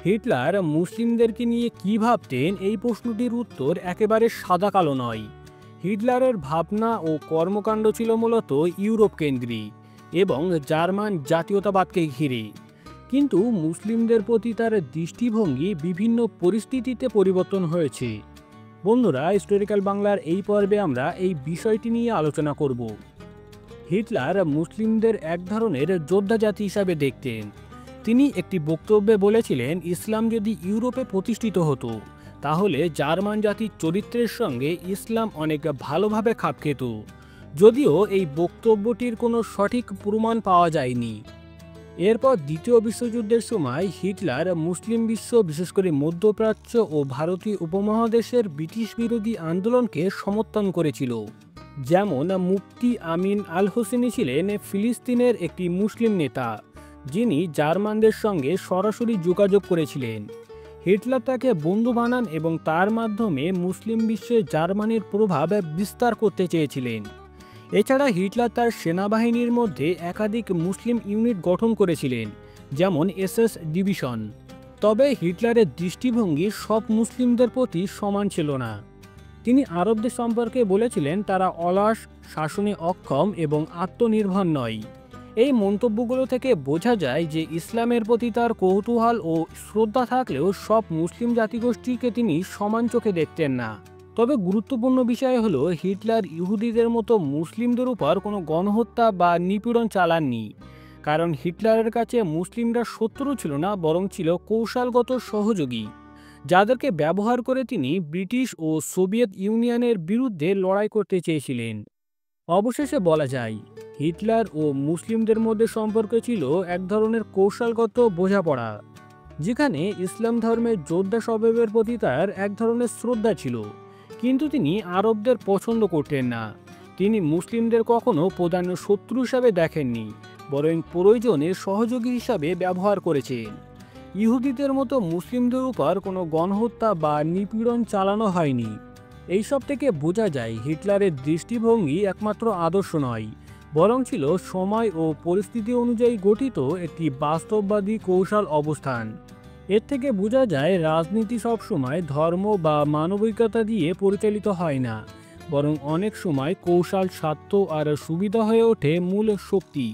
Hitler মুসলিমদেরকে নিয়ে কী ভাবতেন এই প্রশ্নটির উত্তর একেবারে সাদা কালো নয়। হিটলারের ভাবনা ও কর্মকাণ্ড ছিল মূলত ইউরোপ কেন্দ্রিক এবং জার্মান জাতীয়তাবাদকে ঘিরে। কিন্তু মুসলিমদের প্রতি তার দৃষ্টিভঙ্গি বিভিন্ন পরিস্থিতিতে পরিবর্তন হয়েছে। বন্ধুরা, হিস্টোরিক্যাল বাংলার এই পর্বে আমরা এই বিষয়টি নিয়ে আলোচনা করব। হিটলার মুসলিমদের এক ধরনের যোদ্ধা জাতি হিসাবে দেখতেন। তিনি একটি বক্তব্যে বলেছিলেন, ইসলাম যদি ইউরোপে প্রতিষ্ঠিত হতো তাহলে জার্মান জাতির চরিত্রের সঙ্গে ইসলাম অনেক ভালোভাবে খাপ খেত। যদিও এই বক্তব্যটির কোনো সঠিক প্রমাণ পাওয়া যায়নি। এরপর দ্বিতীয় বিশ্বযুদ্ধের সময় হিটলার মুসলিম বিশ্ব, বিশেষ করে মধ্যপ্রাচ্য ও ভারতীয় উপমহাদেশের ব্রিটিশ বিরোধী আন্দোলনকে সমর্থন করেছিল। যেমন মুফতি আমিন আল হোসেনি ছিলেন ফিলিস্তিনের একটি মুসলিম নেতা, যিনি জার্মানদের সঙ্গে সরাসরি যোগাযোগ করেছিলেন। হিটলার তাকে বন্ধু বানান এবং তার মাধ্যমে মুসলিম বিশ্বে জার্মানির প্রভাব বিস্তার করতে চেয়েছিলেন। এছাড়া হিটলার তার সেনাবাহিনীর মধ্যে একাধিক মুসলিম ইউনিট গঠন করেছিলেন, যেমন এসএস ডিভিশন। তবে হিটলারের দৃষ্টিভঙ্গি সব মুসলিমদের প্রতি সমান ছিল না। তিনি আরবদের সম্পর্কে বলেছিলেন, তারা অলস, শাসনে অক্ষম এবং আত্মনির্ভর নয়। এই মন্তব্যগুলো থেকে বোঝা যায় যে ইসলামের প্রতি তার কৌতূহল ও শ্রদ্ধা থাকলেও সব মুসলিম জাতিগোষ্ঠীকে তিনি সমান চোখে দেখতেন না। তবে গুরুত্বপূর্ণ বিষয় হলো, হিটলার ইহুদিদের মতো মুসলিমদের উপর কোনো গণহত্যা বা নিপীড়ন চালাননি। কারণ হিটলারের কাছে মুসলিমরা শত্রু ছিল না, বরং ছিল কৌশলগত সহযোগী, যাদেরকে ব্যবহার করে তিনি ব্রিটিশ ও সোভিয়েত ইউনিয়নের বিরুদ্ধে লড়াই করতে চেয়েছিলেন। অবশেষে বলা যায়, হিটলার ও মুসলিমদের মধ্যে সম্পর্ক ছিল এক ধরনের কৌশলগত বোঝাপড়া, যেখানে ইসলাম ধর্মের যোদ্ধা স্বভাবের প্রতি তার এক ধরনের শ্রদ্ধা ছিল। কিন্তু তিনি আরবদের পছন্দ করতেন না। তিনি মুসলিমদের কখনো প্রধান শত্রু হিসাবে দেখেননি, বরং প্রয়োজনে সহযোগী হিসাবে ব্যবহার করেছেন। ইহুদিদের মতো মুসলিমদের উপর কোনো গণহত্যা বা নিপীড়ন চালানো হয়নি। এইসব থেকে বোঝা যায় হিটলারের দৃষ্টিভঙ্গি একমাত্র আদর্শ নয়, বরং ছিল সময় ও পরিস্থিতি অনুযায়ী গঠিত একটি বাস্তববাদী কৌশল অবস্থান। এর থেকে বোঝা যায় রাজনীতি সবসময় ধর্ম বা মানবিকতা দিয়ে পরিচালিত হয় না, বরং অনেক সময় কৌশল, স্বার্থ আর সুবিধা হয়ে ওঠে মূল শক্তি।